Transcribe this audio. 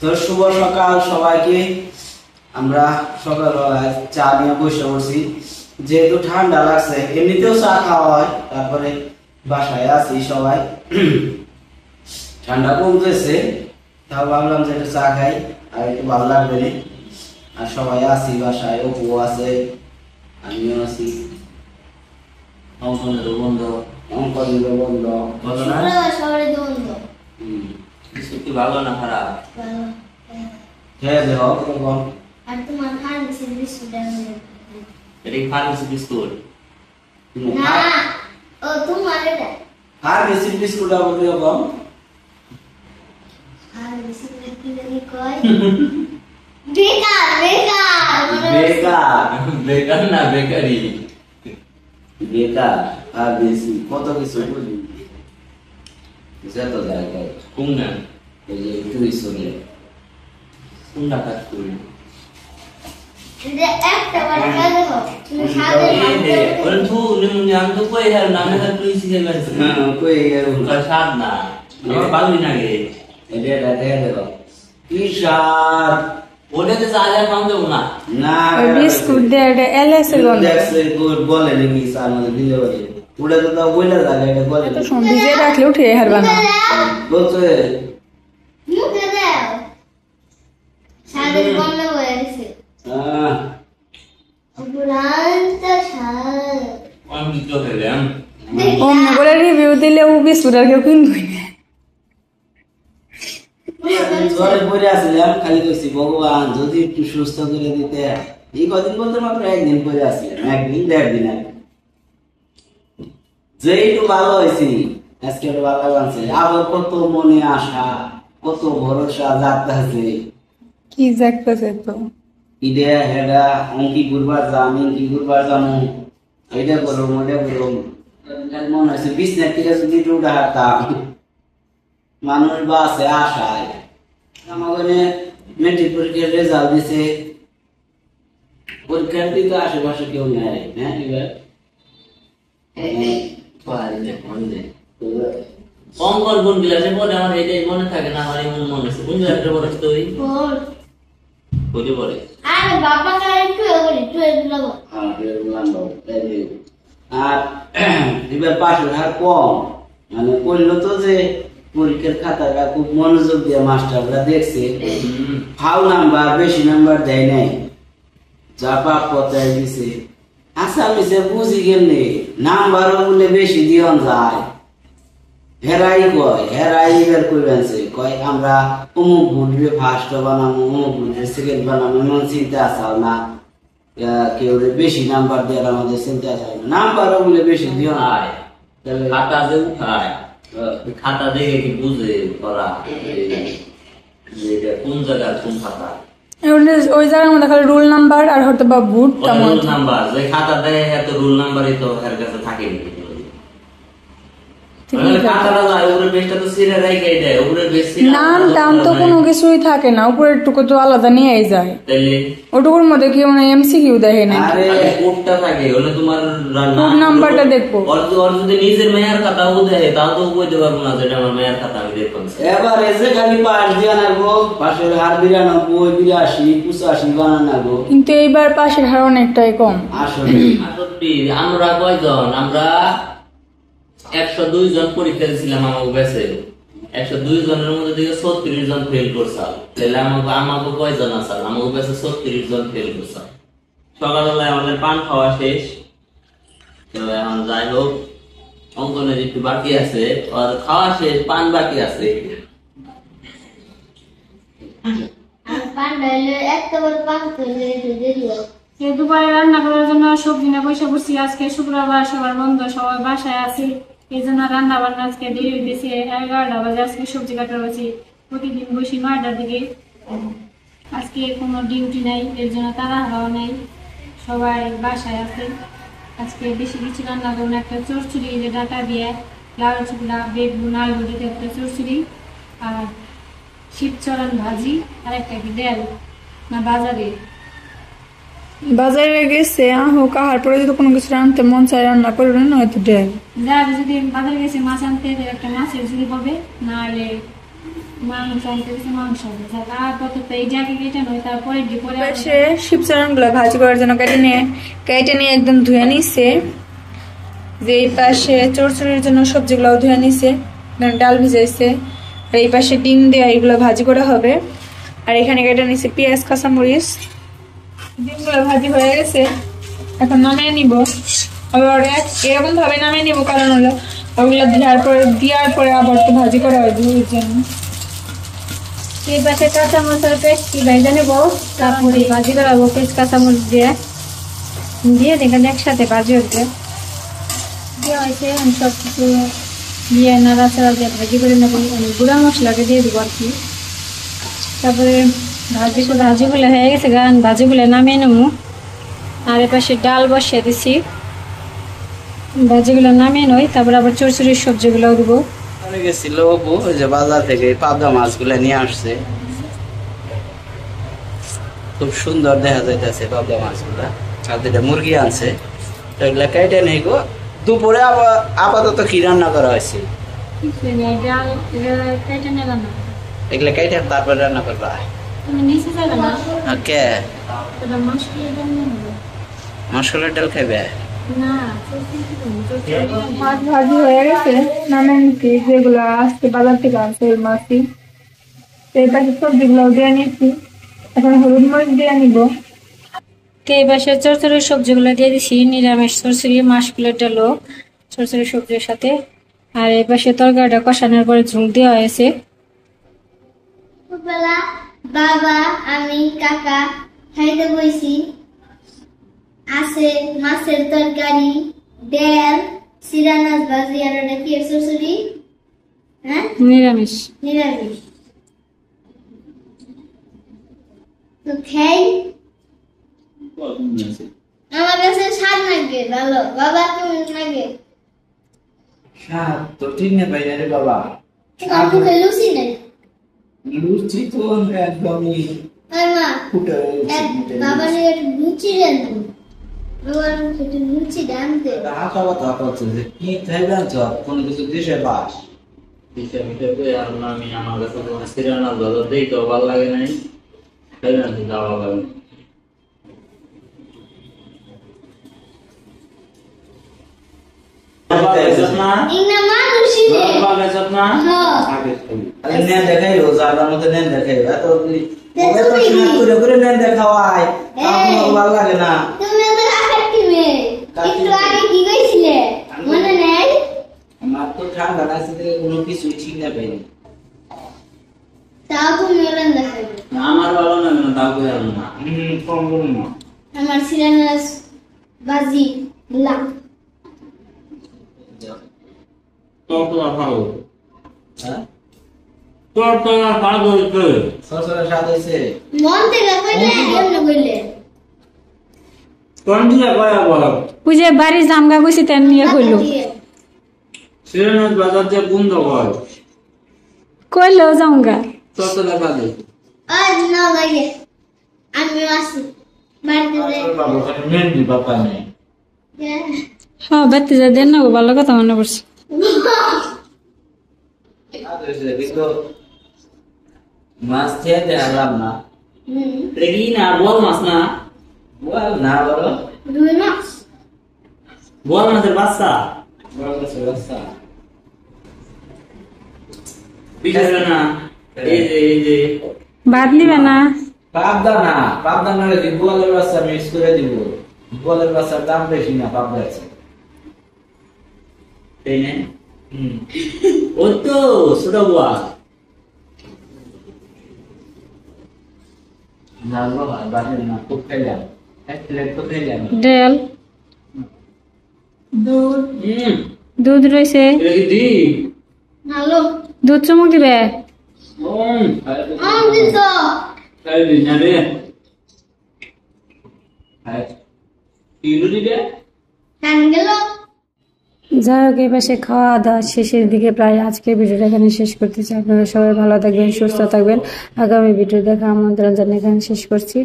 তো শুভ সকাল সবাইকে। আমরা সকালবেলায় চা নিয়ে বসে পড়ছি, যেহেতু ঠান্ডা লাগছে। এমনিতেও চা খাওয়া হয়, তারপরে বাসায় আছি সবাই, ঠান্ডা কমতেছে, তাও ভাবলাম যে একটু চা খাই, আর একটু ভালো লাগবে না। আর সবাই আছি বাসায়, অপু আছে, আমিও আছি, অঙ্কনেরও বন্ধ, অঙ্কনেরও বন্ধ, বলো না কি ভালো না খারাপ? হ্যাঁ দেখো এরকম। আর তোমার ফার্মেসি বিস্কুট এটা কি ফার্মেসি বিস্কুট? না, ও তোমার এটা ফার্মেসি বিস্কুট আবার এরকম। ফার্মেসি কি জানি কয় বেকার বেকার বেকার বেকার না বেকারি। বেকার ফার্মেসি কত কিছু বলি, যত জায়গায় কোনটা এই যে তুই শুনে কোনটা কাজ করি? এটা একটা বার কাজে হবে তুমি সাথে ওরে তু নিমুনি আমি তো কই আর নামে আর তুই শিখে গেছিস। হ্যাঁ কই এর ওটা স্বাদ না, আমার ভালোই লাগে। এটা দেখে দেখো কি স্বাদ। ওটাতে যা যা খাওয়া যাবো না। না বিস্কুট দিয়ে এটা এলএস এর গন্ধ। দেখছে গুড বলে নাকি স্যার আমাদের দিলে বলে ওটা তো তাও বইলা লাগে, এটা বলে এত সময় ভিজে রাখলে উঠে হারবা না। বলছে মুখে দাও সাদের বন্ধ হয়ে গেছে পুরানটা সাদ আমি তো খেলাম। অন্য করে রিভিউ দিলে ও বিস্কুট আর কেউ কিনবই না। জ্বরে পড়ে আসছিলাম, খালি কইছি ভগবান যদি একটু সুস্থ করে দিতে। এই কদিন বলতে মাত্র একদিন পরে আসছিলাম, একদিন দেড়দিন আগে, যে একটু ভালো হয়েছি আজকে একটু ভালো লাগছে। আবার কত মনে আশা, কত ভরসা যাচ্ছে। কি জাগতেছে তো ইডে হেডা অঙ্কি ঘুরবার যাম, ইঙ্কি ঘুরবার যামু, এটা করুম ওটা করুম। মনে হয়েছে বিছনার থেকে যদি একটু উঠে হাঁটতাম। মানুষ বাসে আশায়। আমাকে মেট্রিক পরীক্ষার রেজাল্ট দিছে, পরীক্ষার দিকে আশেপাশে কেউ নেয়। হ্যাঁ এবার অঙ্কন কোন ক্লাসে পড়ে আমার এটাই মনে থাকে না, আমার এমন মনে আছে। কোন ক্লাসে পড়েছ তুই? ফোর বলি পড়ে আর বাবা কারে টুয়ে বলি টুয়ে লাগো আর এবার পাশের হার কম, মানে করলো তো যে পরীক্ষার খাতাটা খুব মনোযোগ দিয়ে মাস্টাররা দেখছে, ফাউ নাম্বার বেশি নাম্বার দেয় নাই, যা পাপ পতায় দিছে। আচ্ছা আমি সে বুঝি গেলে নাম্বারও বলে বেশি দিয়ন যায়। হেরাই কয়, হেরাই এবার কইবেনছে কয় আমরা অমুক বুঝবে ফার্স্ট বানাবো, অমুক বুঝবে সেকেন্ড বানাবো, এমন চিন্তা আসাও না। কেউ বেশি নাম্বার দেওয়ার আমাদের চিন্তা আসাও না, নাম্বারও বলে বেশি দিও না। খাতা যে উঠায় খাতা দেখে কি বুঝে করা কোন জায়গার কোন খাতা? ওই জায়গার মধ্যে খালি রোল নাম্বার আর হয়তো বা বুট রোল নাম্বার যে খাতা দেয় এত রোল নাম্বারই তো এর কাছে থাকেনি। নাম টাম তো কোনো কিছুই থাকে না, উপরের টুকু তো আলাদা নিয়েই যায়। ওটুকুর মধ্যে কি মানে এমসিকিউ দেখে না, কোডটা থাকে হলে তোমার কোড নাম্বারটা দেখবো। ওর যদি নিজের মেয়ার খাতা ও দেয় তাও তো বলতে পারবো না যেটা আমার মেয়ার খাতা আমি দেখবো। এবার এসে খালি পাশ দিয়ে নাগো, পাশের হার 92 82 85 বানান নাগো, কিন্তু এইবার পাশের হার অনেকটাই কম। আসলে আমরা কয়জন? আমরা 102 জন পরীক্ষা দিয়েছিলাম আমার ব্যাচে। 102 জনের মধ্যে থেকে 36 জন ফেল করছাল। তাহলে আমাকে কয়জন আসাল? আমার ব্যাচে 36 জন ফেল করছাল। সকালবেলায় আমাদের পান খাওয়া শেষ। তো এখন যাই হোক, অঙ্কনের একটু বাকি আছে, আর খাওয়া শেষ, পান বাকি আছে। আর পান ডাইলে একটা বার পান করে দিও। দুপুরে রান্না করার জন্য সবজি না পয়সা করছি। আজকে শুক্রবার, সবার বন্ধ, সবাই বাসায় আছি, এই জন্য রান্না বান্না আজকে দেরি হইতেছে। 11টা বাজে আজকে সবজি কাটা বসি। প্রতিদিন বসি 9টার দিকে। আজকে কোনো ডিউটি নাই, এর জন্য তাড়াহুড়ো নাই, সবাই বাসায় আছে। আজকে বেশি কিছু রান্না করবো, একটা চচ্চড়ি, যে ডাটা দিয়ে লাউ চুলা বেগুন আলু দিতে একটা চচ্চড়ি, আর শিবচরণ ভাজি, আর একটা কি ডাল না বাজারে। বাজারে গেছে আহো কাহার পরে যদি কোনো কিছু রান্নতে মন চায় রান্না করবেন, হয়তো ডাল। যদি বাজারে গেছে মাছ আনতে, একটা মাছের ঝুড়ি পাবে, না হলে মাংস আনতেছে, মাংস আনতেছে। আপাতত এই জায়গায় কেটে নয়, তারপরে পরে পাশে শিবচরণ গুলো ভাজি করার জন্য কেটে নিয়ে একদম ধুয়ে নিচ্ছে। যে এই পাশে চড়চড়ির জন্য সবজিগুলো ধুয়ে নিচ্ছে, ডাল ভিজাইছে। আর এই পাশে ডিম দেওয়া এগুলো ভাজি করা হবে। আর এখানে কেটে নিচ্ছে পেঁয়াজ, কাঁচামরিচ। ডিমগুলো ভাজি হয়ে গেছে, এখন নামিয়ে নিব। আবার এরকম ভাবে নামিয়ে নিব, কারণ হলো ওগুলো দেওয়ার পরে আবার তো ভাজি করা হয় দুধের জন্য। এই পাশে কাঁচামরিচের পেস্ট ভেজে নেবো, তারপরে ভাজি করাবো পেস্ট কাঁচামরিচ দিয়ে দেখেন একসাথে ভাজি হচ্ছে। দেওয়া হয়েছে, আমি সব কিছু দিয়ে নাড়াচাড়া দিয়ে ভাজি করে নেবো। আমি গুঁড়া মশলাকে দিয়ে দেবো আর কি। তারপরে ভাজিগুলো হয়ে গেছে, ভাজিগুলো নামিয়ে নেবো। আর এ পাশে ডাল বসিয়ে দিছি, ভাজিগুলো নামিয়ে নই। তারপরে আবার চড়চড়ির সবজিগুলো দেবো। গেছিল অপু, ওই যে বাজার থেকে পাবদা মাছগুলো নিয়ে আসছে, খুব সুন্দর দেখা যাইতেছে পাবদা মাছগুলা। আর দুটা মুরগি আনছে, তো এগুলা কেটে নেই গো। দুপুরে আপাতত কি রান্না করা হয়েছে? ডাল কেটে নিলাম না, এগুলা কেটে তারপরে রান্না করবা? তুমি নিচে যাবে না? কে মশলা ডাল নিয়ে নেবো। মশলার ডাল খাইবে? না, মাছ ভাজি হয়ে গেছে, নামিয়ে নিচ্ছি। যেগুলো আজকে বাজার থেকে আনছে ওই মাছই। এই পাশে সবজিগুলো দিয়ে নিচ্ছি, এখন হলুদ মরিচ দিয়ে নিব। এই পাশে চড়চড়ির সবজিগুলো দিয়ে দিছি, নিরামিষ চড়চড়ি, মাছগুলোর ডালও চড়চড়ির সবজির সাথে। আর এই পাশে তরকারিটা কষানোর পরে ঝোল দেওয়া হয়েছে। দুপুরবেলা বাবা, আমি, কাকা খাইতে বইছি। আছে মাছের তরকারি, ডাল, সিরানাস ভাজি, আর ওটা কি চড়চড়ি, হ্যাঁ নিরামিষ। নিরামিষ। তো খাই, আমার কাছে স্বাদ লাগে ভালো। বাবা কেমন লাগে? স্বাদ তো ঠিক না ভাই রে বাবা, তোমার মুখে লুচি নেই? লুচি তো একদমই আর মা, ফুটে বাবা নিয়ে একটু লুচি রাখবো। বাবার মুখে একটু লুচি রাখতে। হালকা কথা হচ্ছে যে কি খাইবেন তো কোনো কিছু দেশে বাস আমি আমার কাছে সিরিয়াল বাজার দেই তো ভালো লাগে নাই, তাই না যাওয়া লাগে। ইংনা মানুষই নে। আরে নেন দেখাই ও জায়গার মধ্যে নেন দেখাই এত করে করে নেন দেখাওয়াই আমার ভালো লাগে না। তুমি তো রাখার কি মেয়ে? একটু আগে কি কইছিলে মনে নেই? আমার তো ঠান্ডা লাগছে থেকে কোনো কিছু ঠিক না পাইনি। তাও তুমি ওরেন দেখাবে। আমার ভালো লাগে না, তাও করে না। কম করুন না। আমার সিরানাস বাজি লা। তোর তো খাও, হ্যাঁ তোর তো খাওয়া হইছে। সরসরা স্বাদ হইছে। মন থেকে কইলে এমন কইলে। কোন দিকে কয়া বল? ওই যে বাড়ির জামগা কইছি তেন নিয়ে কইলো। সিরিয়াল বাজার যে বন্ধ কর, কইলো জামগা। তোর তো লাগা দে। আজ না লাগে। আমি আসি। বাড়িতে যাই। বাবা মেন দি বাবা নেই। হ্যাঁ, বাড়িতে যা দেন না, ভালো কথা মনে পড়ছে। কিন্তু মাছ খেয়ে দেখালাম না। রেগি না, বল মাছ না, বল না বলো। দুই মাস। বল মাছের বাচ্চা। বল মাছের বাচ্চা। বিকালে না, এই যে ভাত নিবে না? পাবদা না রে বোয়ালের বাচ্চা মিক্স করে দিব। বোয়ালের বাচ্চার দাম বেশি না পাবদা আছে। তাই না? ও তো ছোট বুয়া। না বাবা বাড়ি না খুব খাইলাম। এক প্লেট তো খাইলাম। ডাল, দুধ রয়েছে। এটা কি দি? হ্যালো। দুধ চমক দিবে। দিছ। খাই দি না রে। কিলো দিবে? কান গেল। যাই হোক, এই পাশে খাওয়া দাওয়া শেষের দিকে প্রায়। আজকের ভিডিওটা এখানে শেষ করতেছি। আপনারা সবাই ভালো থাকবেন, সুস্থ থাকবেন। আগামী ভিডিও দেখা আমন্ত্রণ জানিয়ে এখানে শেষ করছি।